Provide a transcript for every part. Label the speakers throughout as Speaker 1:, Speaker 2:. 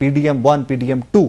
Speaker 1: PDM 1 PDM 2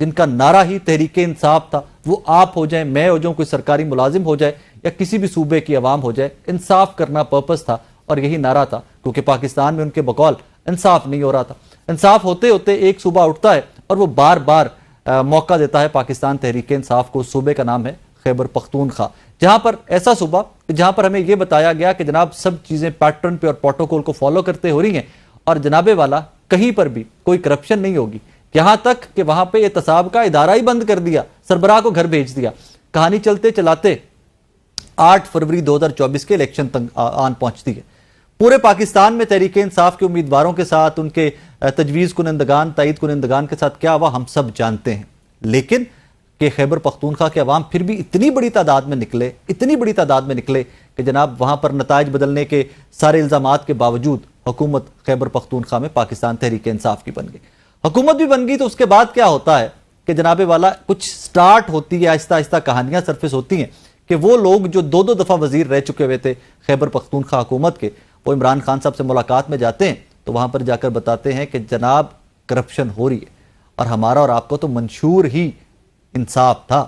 Speaker 1: جن کا نعرہ ہی تحریک انصاف تھا، وہ آپ ہو جائیں، میں ہو جاؤں، کوئی سرکاری ملازم ہو جائے یا کسی بھی صوبے کی عوام ہو جائے، انصاف کرنا پرپس تھا اور یہی نعرہ تھا، کیونکہ پاکستان میں ان کے بقول انصاف نہیں ہو رہا تھا۔ انصاف ہوتے ہوتے ایک صوبہ اٹھتا ہے اور وہ بار بار موقع دیتا ہے پاکستان تحریک انصاف کو۔ صوبے کا نام ہے خیبر پختونخوا، جہاں پر ایسا صوبہ جہاں پر ہمیں یہ بتایا گیا کہ جناب سب چیزیں پیٹرن پہ اور پروٹوکول کو فالو کرتے ہو رہی ہیں اور جناب والا کہیں پر بھی کوئی کرپشن نہیں ہوگی، یہاں تک کہ وہاں پہ احتساب کا ادارہ ہی بند کر دیا، سربراہ کو گھر بھیج دیا۔ کہانی چلتے چلاتے 8 فروری 2024 کے الیکشن تک آن پہنچتی ہے۔ پورے پاکستان میں تحریک انصاف کے امیدواروں کے ساتھ، ان کے تجویز کنندگان، تائید کنندگان کے ساتھ کیا ہوا ہم سب جانتے ہیں، لیکن کہ خیبر پختونخوا کے عوام پھر بھی اتنی بڑی تعداد میں نکلے کہ جناب وہاں پر نتائج بدلنے کے سارے الزامات کے باوجود حکومت خیبر پختونخوا میں پاکستان تحریک انصاف کی بن گئی۔ حکومت بھی بن گئی تو اس کے بعد کیا ہوتا ہے کہ جناب والا کچھ سٹارٹ ہوتی ہے، آہستہ آہستہ کہانیاں سرفس ہوتی ہیں کہ وہ لوگ جو 2 دفعہ وزیر رہ چکے ہوئے تھے خیبر پختونخوا حکومت کے، وہ عمران خان صاحب سے ملاقات میں جاتے ہیں تو وہاں پر جا کر بتاتے ہیں کہ جناب کرپشن ہو رہی ہے اور ہمارا اور آپ کو تو منشور ہی انصاف تھا،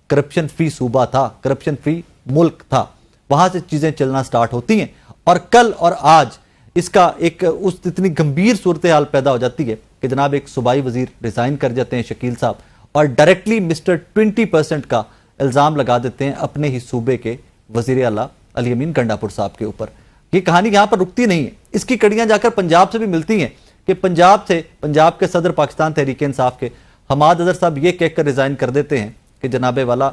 Speaker 1: کرپشن فری صوبہ تھا، کرپشن فری ملک تھا۔ وہاں سے چیزیں چلنا سٹارٹ ہوتی ہیں اور کل اور آج اس کا اتنی گمبھیر صورتحال پیدا ہو جاتی ہے کہ جناب ایک صوبائی وزیر ریزائن کر جاتے ہیں شکیل صاحب اور ڈائریکٹلی مسٹر 20% کا الزام لگا دیتے ہیں اپنے ہی صوبے کے وزیر اعلیٰ علی امین گنڈاپور صاحب کے اوپر۔ یہ کہانی یہاں پر رکتی نہیں ہے، اس کی کڑیاں جا کر پنجاب سے بھی ملتی ہیں کہ پنجاب کے صدر پاکستان تحریک انصاف کے حماد اظہر صاحب یہ کہہ کر ریزائن کر دیتے ہیں کہ جناب والا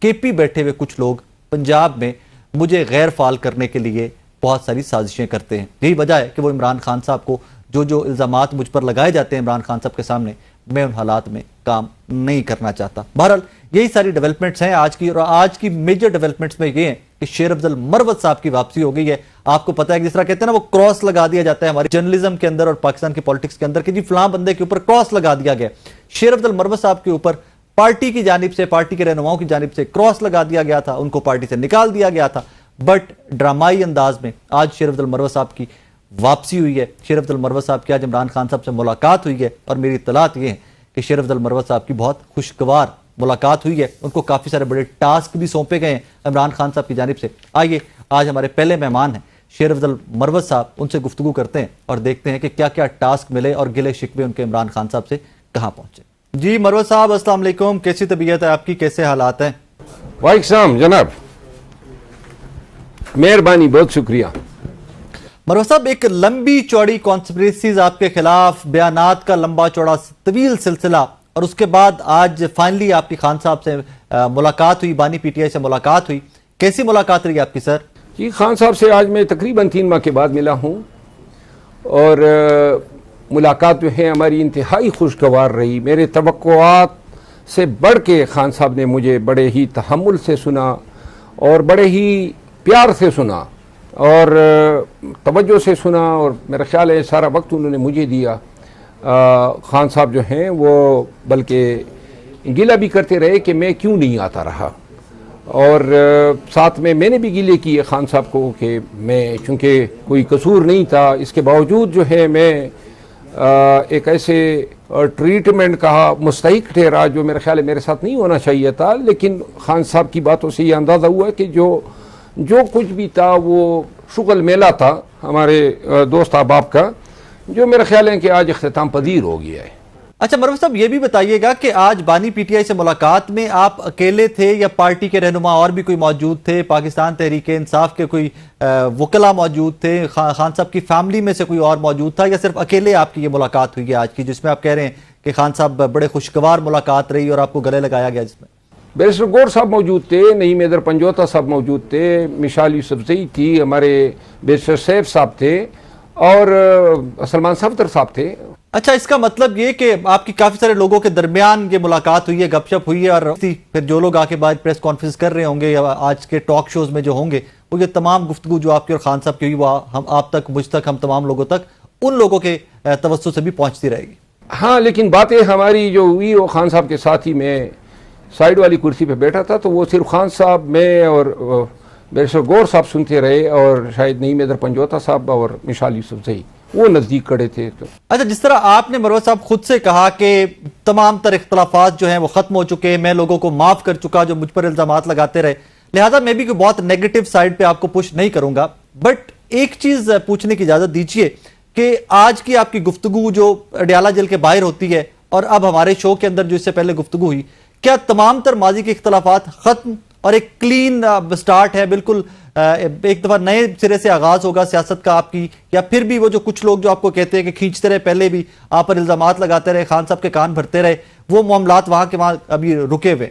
Speaker 1: کے پی بیٹھے ہوئے کچھ لوگ پنجاب میں مجھے غیر فعال کرنے کے لیے بہت ساری سازشیں کرتے ہیں، یہی وجہ ہے کہ وہ عمران خان صاحب کو جو الزامات مجھ پر لگائے جاتے ہیں عمران خان صاحب کے سامنے، میں ان حالات میں کام نہیں کرنا چاہتا۔ بہرحال یہی ساری ڈیولپمنٹس ہیں آج کی، اور آج کی میجر ڈیولپمنٹس میں یہ ہیں کہ شیر افضل مروت صاحب کی واپسی ہو گئی ہے۔ آپ کو پتہ ہے کہ جس طرح کہتے ہیں نا وہ کراس لگا دیا جاتا ہے ہماری جرنلزم کے اندر اور پاکستان کی پالیٹکس کے اندر کہ جی فلاں بندے کے اوپر کراس لگا دیا گیا، شیر افضل مروت صاحب کے اوپر پارٹی کی جانب سے، پارٹی کے رہنماؤں کی جانب سے کراس لگا دیا گیا تھا، ان کو پارٹی سے نکال دیا گیا تھا، بٹ ڈرامائی انداز میں آج شیر افضل مروت صاحب کی واپسی ہوئی ہے۔ شیر افضل مروت صاحب کی آج عمران خان صاحب سے ملاقات ہوئی ہے اور میری اطلاعات یہ ہے کہ شیر افضل مروت صاحب کی بہت خوشگوار ملاقات ہوئی ہے، ان کو کافی سارے بڑے ٹاسک بھی سونپے گئے ہیں عمران خان صاحب کی جانب سے۔ آئیے آج ہمارے پہلے مہمان ہیں شیر افضل مروت صاحب، ان سے گفتگو کرتے ہیں اور دیکھتے ہیں کہ کیا کیا ٹاسک ملے اور گلے شکوے ان کے عمران خان صاحب سے کہاں پہنچے۔ جی مروت صاحب السلام علیکم، کیسی طبیعت ہے آپ کی، کیسے حالات ہیں؟
Speaker 2: وعلیکم السلام جناب، مہربانی، بہت شکریہ۔
Speaker 1: مروت صاحب ایک لمبی چوڑی کانسپریسیز آپ کے خلاف، بیانات کا لمبا چوڑا طویل سلسلہ، اور اس کے بعد آج فائنلی آپ کی خان صاحب سے ملاقات ہوئی، بانی پی ٹی آئی سے ملاقات ہوئی، کیسی ملاقات رہی آپ کی سر؟
Speaker 2: جی خان صاحب سے آج میں تقریباً 3 ماہ کے بعد ملا ہوں اور ملاقات جو ہے ہماری انتہائی خوشگوار رہی۔ میرے توقعات سے بڑھ کے خان صاحب نے مجھے بڑے ہی تحمل سے سنا اور بڑے ہی پیار سے سنا اور توجہ سے سنا، اور میرا خیال ہے سارا وقت انہوں نے مجھے دیا۔ خان صاحب جو ہیں وہ بلکہ گلہ بھی کرتے رہے کہ میں کیوں نہیں آتا رہا، اور ساتھ میں نے بھی گلے کیے خان صاحب کو کہ میں چونکہ کوئی قصور نہیں تھا، اس کے باوجود جو ہے میں ایک ایسے ٹریٹمنٹ کا مستحق ٹھہرا جو میرا خیال ہے میرے ساتھ نہیں ہونا چاہیے تھا۔ لیکن خان صاحب کی باتوں سے یہ اندازہ ہوا کہ جو کچھ بھی تھا وہ شغل میلہ تھا ہمارے دوست احباب کا، جو میرا خیال ہے کہ آج اختتام پذیر ہو گیا ہے۔
Speaker 1: اچھا مروت صاحب یہ بھی بتائیے گا کہ آج بانی پی ٹی آئی سے ملاقات میں آپ اکیلے تھے یا پارٹی کے رہنما اور بھی کوئی موجود تھے؟ پاکستان تحریک انصاف کے کوئی وکلاء موجود تھے؟ خان صاحب کی فیملی میں سے کوئی اور موجود تھا یا صرف اکیلے آپ کی یہ ملاقات ہوئی ہے آج کی، جس میں آپ کہہ رہے ہیں کہ خان صاحب بڑے خوشگوار ملاقات رہی اور آپ کو گلے لگایا گیا؟ جس میں
Speaker 2: بیرسٹر گور صاحب موجود تھے، نعیم حیدر پنجوتا صاحب موجود تھے، مشال یوسفزئی تھی، ہمارے بیرسٹر سیف صاحب تھے اور سلمان صفدر صاحب تھے۔
Speaker 1: اچھا اس کا مطلب یہ کہ آپ کی کافی سارے لوگوں کے درمیان یہ ملاقات ہوئی ہے، گپ شپ ہوئی ہے، اور پھر جو لوگ آ کے بعد پریس کانفرنس کر رہے ہوں گے یا آج کے ٹاک شوز میں جو ہوں گے، وہ یہ تمام گفتگو جو آپ کی اور خان صاحب کی ہوئی وہ ہم آپ تک، مجھ تک، ہم تمام لوگوں تک ان لوگوں کے توسط سے بھی پہنچتی رہے گی۔
Speaker 2: ہاں لیکن باتیں ہماری جو ہوئی وہ خان صاحب کے ساتھ ہی، میں سائیڈ والی کرسی پہ بیٹھا تھا تو وہ صرف خان صاحب، میں اور بیرسٹر گور صاحب سنتے رہے، اور شاید نعیم حیدر پنجوتا صاحب اور مشال یوسفزئی، وہ نزدیک کھڑے تھے. تو
Speaker 1: اچھا، جس طرح آپ نے مروت صاحب خود سے کہا کہ تمام تر اختلافات جو ہیں وہ ختم ہو چکے ہیں، میں لوگوں کو معاف کر چکا جو مجھ پر الزامات لگاتے رہے، لہٰذا میں بھی کوئی بہت نیگیٹو سائڈ پہ آپ کو پش نہیں کروں گا، بٹ ایک چیز پوچھنے کی اجازت دیجیے کہ آج کی آپ کی گفتگو جو اڈیالہ جیل کے باہر ہوتی ہے اور اب ہمارے شو کے اندر جو اس سے پہلے گفتگو ہوئی، کیا تمام تر ماضی کے اختلافات ختم اور ایک کلین سٹارٹ ہے، بالکل ایک دفعہ نئے سرے سے آغاز ہوگا سیاست کا آپ کی، یا پھر بھی وہ جو کچھ لوگ جو آپ کو کہتے ہیں کہ کھینچتے رہے، پہلے بھی آپ پر الزامات لگاتے رہے، خان صاحب کے کان بھرتے رہے، وہ معاملات وہاں کے وہاں ابھی رکے ہوئے؟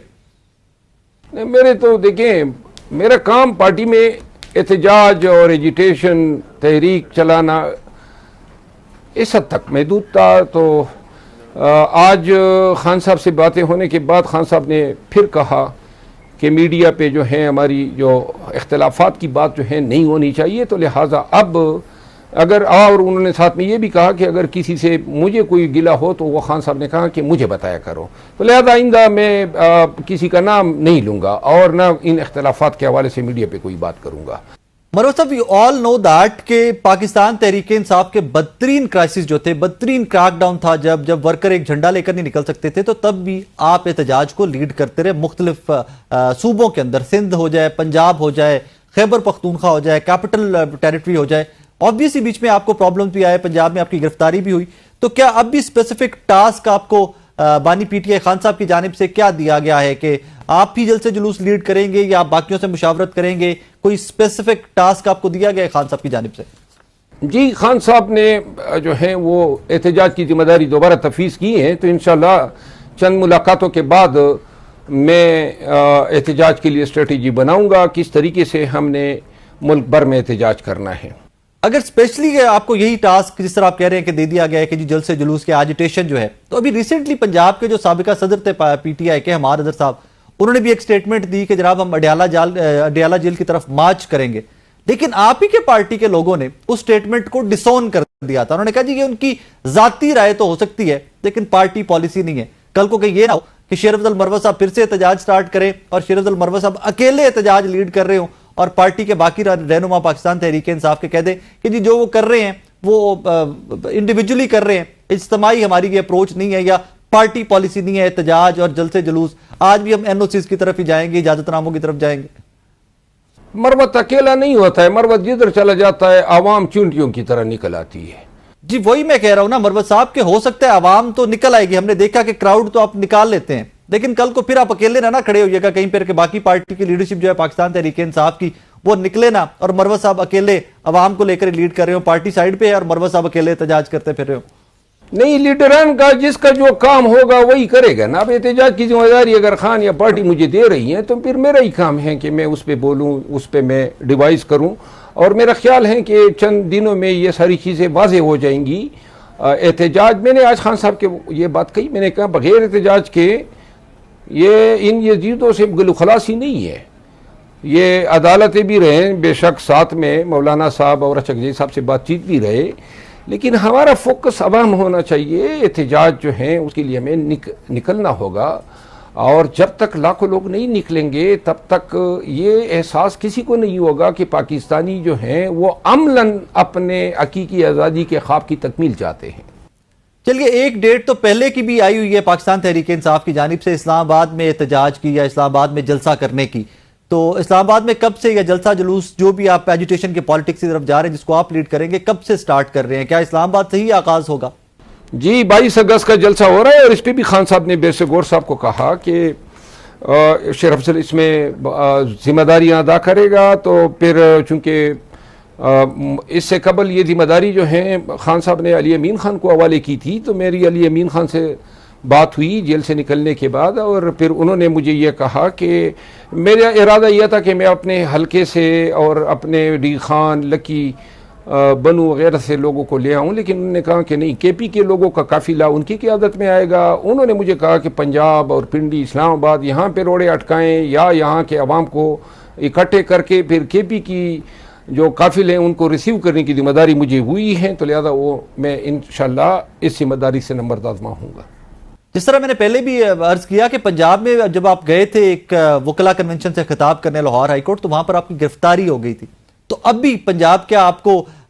Speaker 2: میرے تو دیکھیں، میرا کام پارٹی میں احتجاج اور ایجیٹیشن تحریک چلانا اس حد تک محدود تھا. تو آج خان صاحب سے باتیں ہونے کے بعد خان صاحب نے پھر کہا کہ میڈیا پہ جو ہیں ہماری جو اختلافات کی بات جو ہے نہیں ہونی چاہیے، تو لہٰذا اب اگر اور انہوں نے ساتھ میں یہ بھی کہا کہ اگر کسی سے مجھے کوئی گلہ ہو تو وہ خان صاحب نے کہا کہ مجھے بتایا کرو، تو لہٰذا آئندہ میں کسی کا نام نہیں لوں گا اور نہ ان اختلافات کے حوالے سے میڈیا پہ کوئی بات کروں گا.
Speaker 1: مروت صاحب، you all know that کہ پاکستان تحریک انصاف کے بدترین کرائسس جو تھے، بدترین کراک ڈاؤن تھا جب ورکر ایک جھنڈا لے کر نہیں نکل سکتے تھے، تو تب بھی آپ احتجاج کو لیڈ کرتے رہے مختلف صوبوں کے اندر، سندھ ہو جائے، پنجاب ہو جائے، خیبر پختونخوا ہو جائے، کیپٹل ٹیریٹری ہو جائے. آبویسلی بیچ میں آپ کو پرابلم بھی آئے، پنجاب میں آپ کی گرفتاری بھی ہوئی، تو کیا اب بھی اسپیسیفک ٹاسک آپ کو بانی پی ٹی آئی خان صاحب کی جانب سے کیا دیا گیا ہے کہ آپ ہی جلسے جلوس لیڈ کریں گے یا آپ باقیوں سے مشاورت کریں گے؟ کوئی اسپیسیفک ٹاسک آپ کو دیا گیا ہے خان صاحب کی جانب سے؟
Speaker 2: جی، خان صاحب نے جو ہے وہ احتجاج کی ذمہ داری دوبارہ تفویض کی ہے، تو انشاءاللہ چند ملاقاتوں کے بعد میں احتجاج کے لیے اسٹریٹجی بناؤں گا، کس طریقے سے ہم نے ملک بھر میں احتجاج کرنا ہے. اگر
Speaker 1: اسپیشلی آپ کو یہی ٹاسک جس طرح آپ کہہ رہے ہیں کہ دے دیا گیا ہے کہ جی جلسے جلوس کے ایجیٹیشن جو ہے، تو ابھی ریسنٹلی پنجاب کے جو سابقہ صدر تھے پی ٹی آئی کے ہمار اظہر صاحب، انہوں نے بھی ایک سٹیٹمنٹ دی کہ جناب ہم اڈیالہ جیل کی طرف مارچ کریں گے، لیکن آپ ہی کے پارٹی کے لوگوں نے اس سٹیٹمنٹ کو ڈسون کر دیا تھا. انہوں نے کہا جی یہ ان کی ذاتی رائے تو ہو سکتی ہے لیکن پارٹی پالیسی نہیں ہے. کل کو کہ یہ نہ ہو کہ شیر افضل مروت صاحب پھر سے احتجاج سٹارٹ کریں اور شیر افضل مروت صاحب اکیلے احتجاج لیڈ کر رہے ہوں اور پارٹی کے باقی رہنما پاکستان تحریک انصاف کے کہہ دیں کہ جی جو وہ کر رہے ہیں وہ انڈیویجولی کر رہے ہیں، اجتماعی ہماری یہ اپروچ نہیں ہے یا پارٹی پالیسی نہیں ہے احتجاج اور جلسے جلوس. آج بھی ہم این او سیز کی طرف ہی جائیں گے، اجازت ناموں کی طرف جائیں گے.
Speaker 2: مروت اکیلا نہیں ہوتا ہے، مروت جدھر چلا جاتا ہے عوام چونٹیوں کی طرح نکل آتی ہے.
Speaker 1: جی وہی میں کہہ رہا ہوں نا مروت صاحب کہ ہو سکتا ہے عوام تو نکل آئے گی، ہم نے دیکھا کہ کراؤڈ تو آپ نکال لیتے ہیں، لیکن کل کو پھر آپ اکیلے نہ کھڑے ہوئیے گا کہیں پر کہ باقی پارٹی کی لیڈرشپ جو ہے پاکستان تحریک انصاف کی وہ نکلے نا اور مروت صاحب اکیلے عوام کو لے کر لیڈ کر رہے ہو، پارٹی سائیڈ پہ ہے اور مروت صاحب اکیلے احتجاج کرتے پھر رہے ہو.
Speaker 2: نہیں، لیڈران کا جس کا جو کام ہوگا وہی کرے گا نا. اب احتجاج کی ذمہ داری اگر خان یا پارٹی مجھے دے رہی ہے تو پھر میرا ہی کام ہے کہ میں اس پہ بولوں، اس پہ میں ڈیوائز کروں، اور میرا خیال ہے کہ چند دنوں میں یہ ساری چیزیں واضح ہو جائیں گی. احتجاج میں نے آج خان صاحب کے یہ بات کہی، میں نے کہا بغیر احتجاج کے یہ ان یزیدوں سے گلو خلاصی نہیں ہے. یہ عدالتیں بھی رہیں بے شک، ساتھ میں مولانا صاحب اور چکجی صاحب سے بات چیت بھی رہے، لیکن ہمارا فوکس عوام ہونا چاہیے. احتجاج جو ہیں اس کے لیے ہمیں نکلنا ہوگا، اور جب تک لاکھوں لوگ نہیں نکلیں گے تب تک یہ احساس کسی کو نہیں ہوگا کہ پاکستانی جو ہیں وہ عملاً اپنے حقیقی آزادی کے خواب کی تکمیل چاہتے ہیں.
Speaker 1: چلیے ایک ڈیٹ تو پہلے کی بھی آئی ہوئی ہے پاکستان تحریک انصاف کی جانب سے اسلام آباد میں احتجاج کی یا اسلام آباد میں جلسہ کرنے کی، تو اسلام آباد میں کب سے یا جلسہ جلوس جو بھی آپ ایجوٹیشن کے پالیٹکس کی طرف جا رہے ہیں جس کو آپ لیڈ کریں گے، کب سے سٹارٹ کر رہے ہیں؟ کیا اسلام آباد سے ہی آغاز ہوگا؟
Speaker 2: جی 22 اگست کا جلسہ ہو رہا ہے، اور اس پہ بھی خان صاحب نے بیس غور صاحب کو کہا کہ شیر افضل اس میں ذمہ داریاں ادا کرے گا. تو پھر چونکہ اس سے قبل یہ ذمہ داری جو ہیں خان صاحب نے علی امین خان کو حوالے کی تھی، تو میری علی امین خان سے بات ہوئی جیل سے نکلنے کے بعد، اور پھر انہوں نے مجھے یہ کہا کہ میرا ارادہ یہ تھا کہ میں اپنے حلقے سے اور اپنے ڈی خان، لکی، بنو وغیرہ سے لوگوں کو لے آؤں، لیکن انہوں نے کہا کہ نہیں، کے پی کے لوگوں کا قافلہ ان کی قیادت میں آئے گا. انہوں نے مجھے کہا کہ پنجاب اور پنڈی، اسلام آباد یہاں پہ روڑے اٹکائیں یا یہاں کے عوام کو اکٹھے کر کے پھر کے پی کی جو قافلے ہیں ان کو ریسیو کرنے کی ذمہ داری مجھے ہوئی ہے، تو لہذا وہ میں انشاءاللہ اس ذمہ داری سے نمبرداز ہوں گا.
Speaker 1: جس طرح میں نے پہلے بھی عرض کیا کہ پنجاب میں جب آپ گئے تھے ایک وکلا کنونشن سے خطاب کرنے لاہور ہائی کورٹ، تو وہاں پر آپ کی گرفتاری ہو گئی تھی، تو اب بھی پنجاب کیا آپ کو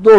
Speaker 2: 2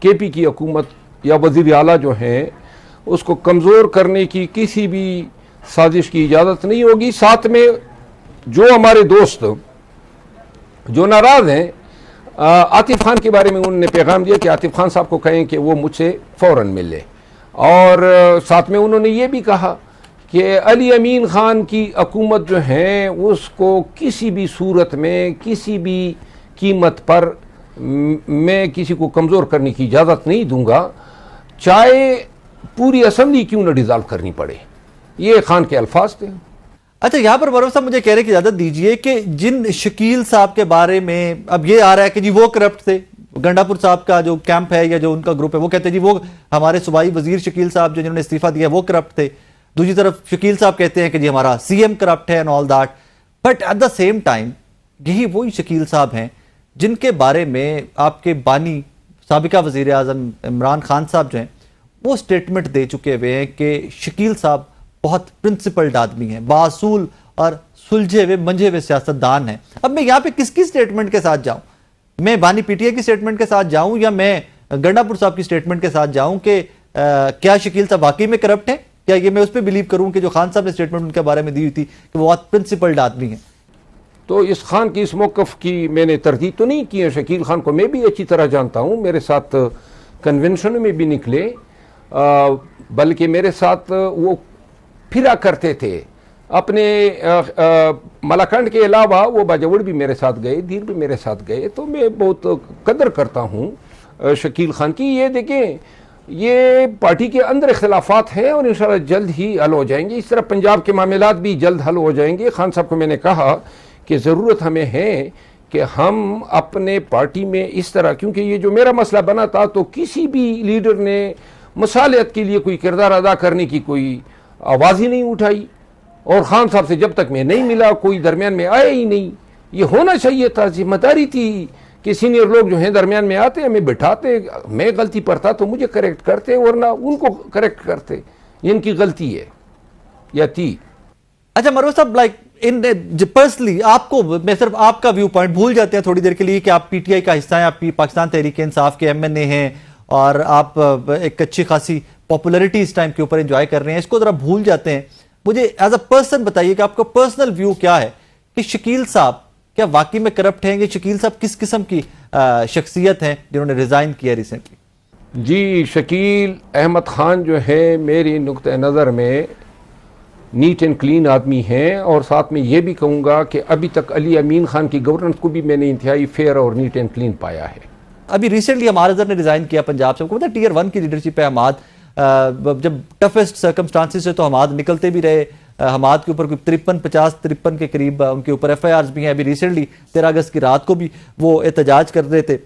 Speaker 2: کے پی کی حکومت یا وزیر اعلیٰ جو ہیں اس کو کمزور کرنے کی کسی بھی سازش کی اجازت نہیں ہوگی. ساتھ میں جو ہمارے دوست جو ناراض ہیں عاطف خان کے بارے میں انہوں نے پیغام دیا کہ عاطف خان صاحب کو کہیں کہ وہ مجھ سے فوراً مل لیں, اور ساتھ میں انہوں نے یہ بھی کہا کہ علی امین خان کی حکومت جو ہے اس کو کسی بھی صورت میں کسی بھی قیمت پر میں کسی کو کمزور کرنے کی اجازت نہیں دوں گا, چاہے پوری اسمبلی کیوں نہ ڈیزالو کرنی پڑے. یہ خان کے الفاظ تھے.
Speaker 1: اچھا, یہاں پر مروف صاحب مجھے کہنے کی اجازت دیجئے کہ جن شکیل صاحب کے بارے میں اب یہ آ رہا ہے کہ جی وہ کرپٹ تھے, گنڈا پور صاحب کا جو کیمپ ہے یا جو ان کا گروپ ہے وہ کہتے ہیں جی وہ ہمارے صوبائی وزیر شکیل صاحب جنہوں نے استعفیٰ دیا وہ کرپٹ تھے. دوسری طرف شکیل صاحب کہتے ہیں کہ جی ہمارا سی ایم کرپٹ ہے and all that. But at the same time یہی وہی شکیل صاحب ہیں جن کے بارے میں آپ کے بانی سابقہ وزیر اعظم عمران خان صاحب جو ہیں وہ سٹیٹمنٹ دے چکے ہوئے ہیں کہ شکیل صاحب بہت پرنسپلڈ آدمی ہیں, باصول اور سلجھے ہوئے منجھے ہوئے سیاستدان ہیں. اب میں یہاں پہ کس کی سٹیٹمنٹ کے ساتھ جاؤں؟ میں بانی پی ٹی اے کی سٹیٹمنٹ کے ساتھ جاؤں یا میں گنڈا پور صاحب کی سٹیٹمنٹ کے ساتھ جاؤں کہ کیا شکیل صاحب واقعی میں کرپٹ ہیں؟ کیا یہ میں اس پہ بلیو کروں کہ جو خان صاحب نے سٹیٹمنٹ ان کے بارے میں دی ہوئی تھی کہ وہ بہت پرنسپلڈ آدمی ہیں؟
Speaker 2: تو اس خان کی اس موقف کی میں نے تردید تو نہیں کی ہے. شکیل خان کو میں بھی اچھی طرح جانتا ہوں, میرے ساتھ کنونشن میں بھی نکلے, بلکہ میرے ساتھ وہ پھرا کرتے تھے. اپنے ملاکنڈ کے علاوہ وہ باجوڑ بھی میرے ساتھ گئے, دیر بھی میرے ساتھ گئے, تو میں بہت قدر کرتا ہوں شکیل خان کی. یہ دیکھیں یہ پارٹی کے اندر اختلافات ہیں اور انشاءاللہ جلد ہی حل ہو جائیں گے. اس طرح پنجاب کے معاملات بھی جلد حل ہو جائیں گے. خان صاحب کو میں نے کہا کہ ضرورت ہمیں ہے کہ ہم اپنے پارٹی میں اس طرح, کیونکہ یہ جو میرا مسئلہ بنا تھا تو کسی بھی لیڈر نے مصالحت کے لیے کوئی کردار ادا کرنے کی کوئی آواز ہی نہیں اٹھائی, اور خان صاحب سے جب تک میں نہیں ملا کوئی درمیان میں آیا ہی نہیں. یہ ہونا چاہیے تھا, ذمہ داری تھی کہ سینئر لوگ جو ہیں درمیان میں آتے, ہمیں بٹھاتے, میں غلطی پر تھا تو مجھے کریکٹ کرتے ورنہ ان کو کریکٹ کرتے. ان کی غلطی ہے یا تھی.
Speaker 1: اچھا مروف صاحب, لائک ان پرسنلی آپ کو, میں صرف آپ کا ویو پوائنٹ بھول جاتے ہیں تھوڑی دیر کے لیے کہ آپ پی ٹی آئی کا حصہ ہیں, آپ پاکستان تحریک انصاف کے ایم این اے ہیں اور آپ ایک اچھی خاصی پاپولرٹی اس ٹائم کے اوپر انجوائے کر رہے ہیں, اس کو ذرا بھول جاتے ہیں. مجھے ایز اے پرسن بتائیے کہ آپ کا پرسنل ویو کیا ہے کہ شکیل صاحب کیا واقعی میں کرپٹ ہیں؟ یہ شکیل صاحب کس قسم کی شخصیت ہیں جنہوں نے ریزائن کیا ریسنٹلی؟
Speaker 2: جی, شکیل احمد خان جو ہے میری نقطہ نظر میں نیٹ اینڈ کلین آدمی ہیں, اور ساتھ میں یہ بھی کہوں گا کہ ابھی تک علی امین خان کی گورننس کو بھی میں نے انتہائی فیئر اور نیٹ اینڈ کلین پایا ہے. ابھی
Speaker 1: ریسنٹلی ہمارا نے ریزائن کیا پنجاب سے, پتہ ٹیئر 1 کی لیڈرشپ ہے. حماد جب ٹفسٹ سرکمسٹانسز سے تو حماد نکلتے بھی رہے, حماد کے اوپر کوئی 53 کے قریب ان کے اوپر ایف آئی آرز بھی ہیں. ابھی ریسنٹلی 13 اگست کی رات کو بھی وہ احتجاج کر رہے تھے.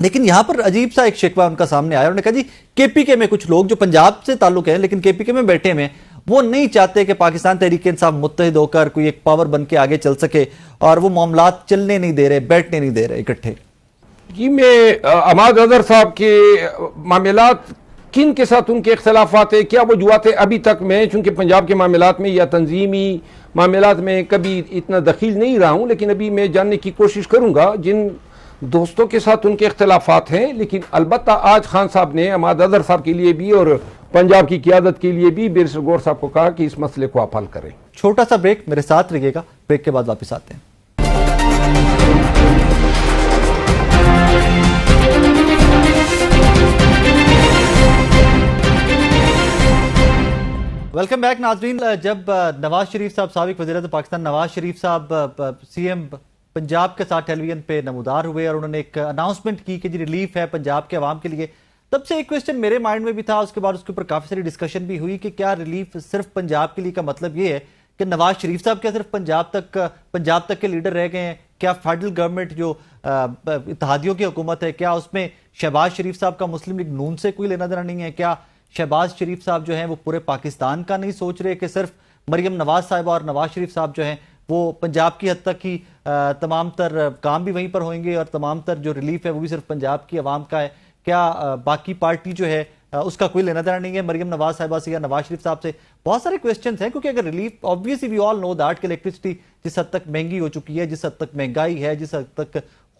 Speaker 1: لیکن یہاں پر عجیب سا ایک شکوہ ان کا سامنے آیا, انہوں نے کہا جی کے پی کے میں کچھ لوگ جو پنجاب سے تعلق ہیں لیکن کے پی کے میں بیٹھے ہوئے ہیں, وہ نہیں چاہتے کہ پاکستان تحریک انصاف متحد ہو کر کوئی ایک پاور بن کے آگے چل سکے, اور وہ معاملات چلنے نہیں دے رہے, بیٹھنے نہیں دے رہے اکٹھے.
Speaker 2: جی, میں حماد اظہر صاحب کے معاملات کن کے ساتھ ان کے اختلافات ہیں, کیا وجوہات ہیں, ابھی تک میں چونکہ پنجاب کے معاملات میں یا تنظیمی معاملات میں کبھی اتنا دخیل نہیں رہا ہوں, لیکن ابھی میں جاننے کی کوشش کروں گا جن دوستوں کے ساتھ ان کے اختلافات ہیں. لیکن البتہ آج خان صاحب نے حماد اظہر صاحب کے لیے بھی اور پنجاب کی قیادت کے لیے بھی بیرسٹر گور صاحب کو کہا کہ اس مسئلے کو آپ حل کریں.
Speaker 1: چھوٹا سا بریک, میرے ساتھ رہیے گا, بریک کے بعد واپس آتے ہیں. ویلکم بیک ناظرین. جب نواز شریف صاحب سابق وزیر اعظم پاکستان نواز شریف صاحب سی ایم پنجاب کے ساتھ ٹیلی ویژن پہ نمودار ہوئے اور انہوں نے ایک اناؤنسمنٹ کی کہ جی ریلیف ہے پنجاب کے عوام کے لیے, تب سے ایک کویسچن میرے مائنڈ میں بھی تھا. اس کے بعد اس کے اوپر کافی ساری ڈسکشن بھی ہوئی کہ کیا ریلیف صرف پنجاب کے لیے کا مطلب یہ ہے کہ نواز شریف صاحب کیا صرف پنجاب تک کے لیڈر رہ گئے ہیں؟ کیا فیڈرل گورنمنٹ جو اتحادیوں کی حکومت ہے کیا اس میں شہباز شریف صاحب کا مسلم لیگ نون سے کوئی لینا دینا نہیں ہے؟ کیا شہباز شریف صاحب جو ہیں وہ پورے پاکستان کا نہیں سوچ رہے کہ صرف مریم نواز صاحبہ اور نواز شریف صاحب جو ہیں وہ پنجاب کی حد تک ہی تمام تر کام بھی وہیں پر ہوئیں گے اور تمام تر جو ریلیف ہے وہ بھی صرف پنجاب کی عوام کا ہے؟ کیا باقی پارٹی جو ہے اس کا کوئی لینا دینا نہیں ہے مریم نواز صاحبہ سے یا نواز شریف صاحب سے؟ بہت سارے کویسچنز ہیں کیونکہ اگر relief obviously we all know that کہ الیکٹرسٹی جس حد تک مہنگی ہو چکی ہے, جس حد تک مہنگائی ہے, جس حد تک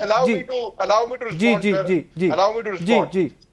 Speaker 3: allow me to respond।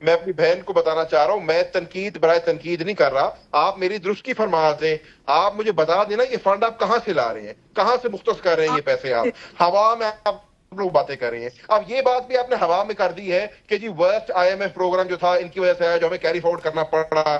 Speaker 3: میں اپنی بہن کو بتانا چاہ رہا ہوں, میں تنقید برائے تنقید نہیں کر رہا, آپ میری درستی فرما دیں, آپ مجھے بتا دیں نا یہ فنڈ آپ کہاں سے لا رہے ہیں, کہاں سے مختص کر رہے ہیں یہ پیسے, آپ ہوا میں آپ لوگ باتیں کر رہے ہیں. اب یہ بات بھی آپ نے ہوا میں کر دی ہے کہ جی ورسٹ IMF پروگرام جو تھا ان کی وجہ سے آیا, جو ہمیں کیری فارورڈ کرنا پڑا,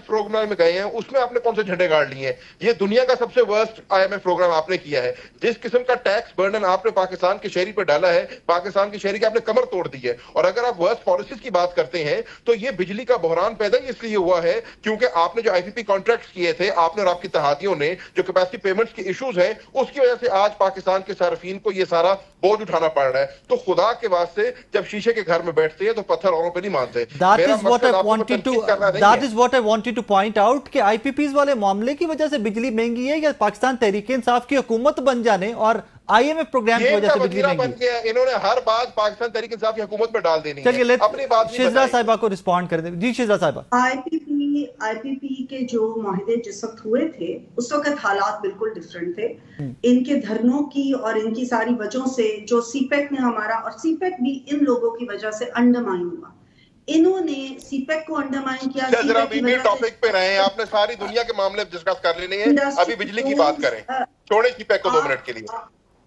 Speaker 3: پروگرام میں گئے ہیں اس میں آپ نے کون سے جھنڈے گاڑ لیے ہیں, یہ دنیا کا سب سے ورسٹ IMF پروگرام آپ نے کیا ہے. جس قسم کا ٹیکس برڈن آپ نے پاکستان کے شہری پہ ڈالا ہے, پاکستان کی شہری کی آپ نے کمر توڑ دی ہے. اور اگر آپ ورسٹ پالیسیز کی بات کرتے ہیں تو یہ بجلی کا بحران پیدا ہی اس لیے ہوا ہے کیونکہ آپ نے جو IPP کانٹریکٹس کیے تھے آپ نے اور آپ کی اتحادیوں نے, جو کیپیسٹی پیمنٹس کے ایشوز ہیں اس کی وجہ سے آج پاکستان کے صارفین کو یہ سارا بوجھ اٹھانا پڑ رہا ہے. تو خدا کے واسطے جب شیشے کے گھر میں بیٹھتے ہیں تو پتھر اوروں پہ نہیں مانتے.
Speaker 1: That is what I wanted to point out کہ IPPs والے معاملے کی وجہ سے بجلی مہنگی ہے یا پاکستان تحریک انصاف کی حکومت بن جانے اور IMF پروگرام کی وجہ سے بجلی مہنگی ہے؟
Speaker 3: انہوں نے ہر بات پاکستان تحریک انصاف کی حکومت میں ڈال دینی ہے.
Speaker 1: چلیے
Speaker 3: اپنی بات
Speaker 1: شہزاد صاحبہ کو رسپونڈ کر دیں. جی شہزاد صاحبہ,
Speaker 4: IPP کے جو معاہدے جس وقت ہوئے تھے اس وقت حالات بالکل ڈیفرنٹ تھے. ان کے دھرنوں کی اور ان کی ساری وجہوں سے جو سی پیک نے ہمارا, اور سی پیک بھی ان لوگوں کی وجہ سے انڈرمائن ہوا. انہوں نے سی پیک کو انڈرمائن کیا.
Speaker 3: ذرا بھی ٹاپک پہ رہے ہیں, آپ نے ساری دنیا کے معاملے ڈسکس کر لینے ہیں, ابھی بجلی کی بات کریں. چھوڑیں سی پیک کو 2 منٹ کے لیے.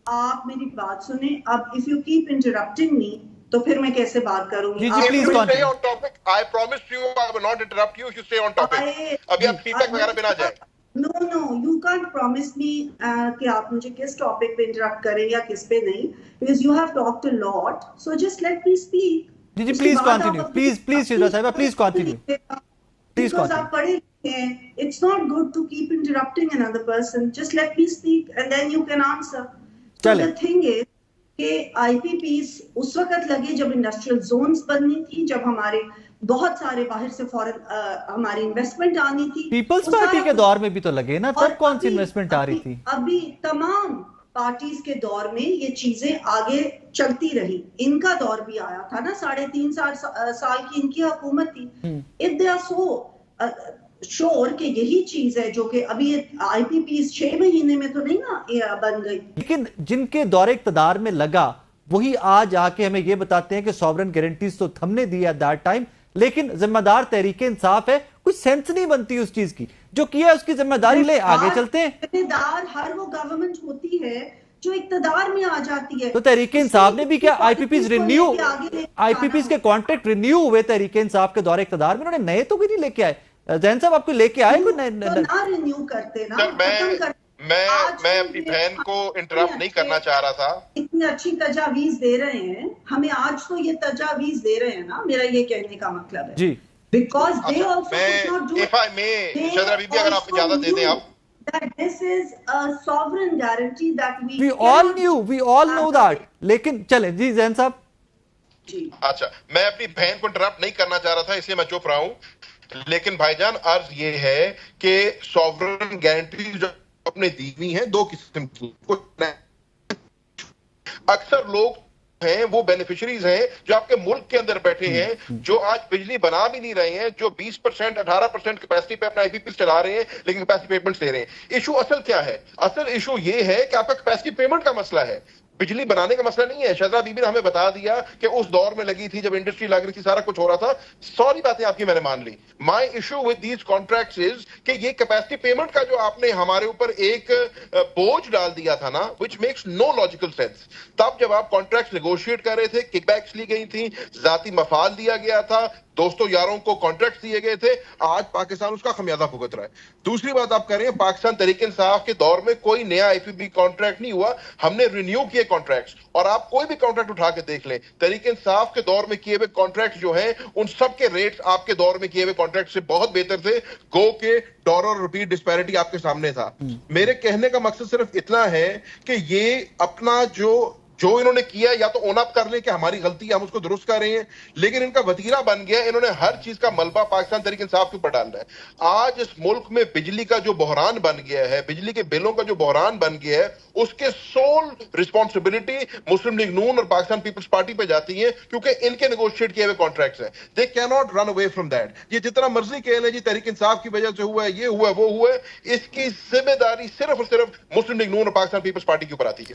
Speaker 4: آپ میری بات سنیں. اب if you keep interrupting me تو پھر میں کیسے بات کروں گی؟
Speaker 1: Please
Speaker 3: stay on topic. I promise you I will not interrupt you if you stay on topic. ابھی آپ سی پیک وغیرہ پہ نہ جائیں.
Speaker 4: No, you can't promise me کہ آپ مجھے کس ٹاپک پہ انٹرپٹ کریں یا کس پہ نہیں, because you have talked a lot, so just let me speak.
Speaker 1: جی پلیز کنٹینیو, پلیز شہزاد صاحبہ پلیز کنٹینیو.
Speaker 4: Because آپ پڑھے لکھے ہیں, it's not good to keep interrupting another person. Just let me speak and then you can answer. So the thing is کہ IPPs اس وقت لگے جب انڈسٹریل زونز بننی تھی, جب ہمارے بہت سارے باہر سے فورن ہماری انویسٹمنٹ آنی تھی.
Speaker 1: پیپلز پارٹی کے دور میں بھی تو لگے نا, تب کون سی انویسٹمنٹ آ رہی تھی؟
Speaker 4: ابھی تمام پارٹیز کے دور میں یہ چیزیں آگے چلتی رہی. ان کا دور بھی آیا تھا نا, 3.5 سال کی ان کی حکومت تھی. If they are so sure کہ یہی چیز ہے جو کہ ابھی IPPs 6 مہینے میں تو نہیں نا بن گئی.
Speaker 1: لیکن جن کے دور اقتدار میں لگا وہی آج آ کے ہمیں یہ بتاتے ہیں کہ سوورن گارنٹیز تو ہم نے دی ایٹ دیٹ ٹائم, لیکن ذمہ دار تحریک انصاف ہے. کچھ سینس نہیں بنتی اس چیز کی, جو کیا ہے اس کی ذمہ داری لے آگے چلتے ہیں.
Speaker 4: ذمہ دار ہر وہ گورنمنٹ ہوتی ہے جو اقتدار میں آ جاتی ہے.
Speaker 1: تو تحریک انصاف نے بھی کیا IPPs کے کانٹریکٹ رینیو ہوئے تحریک انصاف کے دور اقتدار میں, انہوں نے نئے تو بھی نہیں لے کے آئے. زین صاحب آپ کو لے کے آئے کوئی
Speaker 4: نہ رینیو کرتے نا.
Speaker 3: میں اپنی بہن کو انٹرپٹ نہیں کرنا چاہ رہا تھا.
Speaker 4: اتنی اچھی تجاویز دے رہے ہیں ہمیں, آج تو یہ تجاویز دے رہے ہیں نا, میرا یہ کہنے کا مطلب ہے.
Speaker 1: جی
Speaker 4: because they also could not do it.
Speaker 3: If I may, Shahzad بی بی اگر آپ اجازت دے دیں آپ.
Speaker 4: That this is a sovereign guarantee that
Speaker 1: we all know that. لیکن چلیں جی زین صاحب.
Speaker 4: جی
Speaker 3: اچھا, میں اپنی بہن کو انٹرپٹ نہیں کرنا چاہ رہا تھا, اس لیے میں چپ رہا ہوں. لیکن بھائی جان عرض یہ ہے کہ سوورن گارنٹی جو اپنے دی ہوئی ہیں 2 قسم کی. اکثر لوگ ہیں وہ بینیفیشریز ہیں جو آپ کے ملک کے اندر بیٹھے ہیں, جو آج بجلی بنا بھی نہیں رہے ہیں, جو 20% 18% کیپیسٹی پہ اپنا IPP چلا رہے ہیں لیکن کیپیسٹی پیمنٹ لے رہے ہیں. ایشو اصل کیا ہے؟ اصل ایشو یہ ہے کہ آپ کا کیپیسٹی پیمنٹ کا مسئلہ ہے, بجلی بنانے کا مسئلہ نہیں ہے. شہزاد بی بی نے ہمیں بتا دیا کہ اس دور میں لگی تھی جب انڈسٹری لگ رہی تھی, سارا کچھ ہو رہا تھا. ساری باتیں آپ کی میں نے مان لی. مائی ایشو ود دیز کانٹریکٹس از کہ یہ کیپیسٹی پیمنٹ کا جو آپ نے ہمارے اوپر ایک بوجھ ڈال دیا تھا نا, which makes no logical sense. تب جب آپ کانٹریکٹس نیگوشیٹ کر رہے تھے, کک بیکس لی گئی تھیں, ذاتی مفاد دیا گیا تھا, دوستوں یاروں کو کانٹریکٹ دیے گئے تھے, آج پاکستان اس کا خمیازہ بھگت رہا ہے. دوسری بات آپ کہہ رہے ہیں پاکستان تحریک انصاف کے دور میں کوئی نیا IPP کانٹریکٹ نہیں ہوا, ہم نے رینیو کیے کانٹریکٹس. اور آپ کوئی بھی کانٹریکٹ اٹھا کے دیکھ لیں, تحریک انصاف کے دور میں کیے ہوئے کانٹریکٹ جو ہیں ان سب کے ریٹس آپ کے دور میں کیے ہوئے کانٹریکٹ سے بہت بہتر تھے. گو کہ ڈالر اور روپی ڈسپیرٹی آپ کے سامنے تھا. میرے کہنے کا مقصد صرف اتنا ہے کہ یہ اپنا جو انہوں نے کیا یا تو اون اپ کر لیں کہ ہماری غلطی ہے, ہم اس کو درست کر رہے ہیں, لیکن ان کا وتیرہ بن گیا, انہوں نے ہر چیز کا ملبہ پاکستان تحریک انصاف کے اوپر ڈالنا ہے. آج اس ملک میں بجلی کا جو بحران بن گیا ہے, بجلی کے بلوں کا جو بحران بن گیا ہے, اس کے سول رسپانسبلٹی مسلم لیگ نون اور پاکستان پیپلز پارٹی پہ جاتی ہے, کیونکہ ان کے نیگوشیٹ کیے ہوئے کانٹریکٹس ہیں. دے کی not run away from that. یہ جتنا مرضی کہہ لیں جی تحریک انصاف کی وجہ سے ہوا ہے, یہ ہوا ہے, وہ ہوا ہے, اس کی ذمہ داری صرف اور صرف مسلم لیگ نون اور پاکستان پیپلز پارٹی کے اوپر آتی ہے.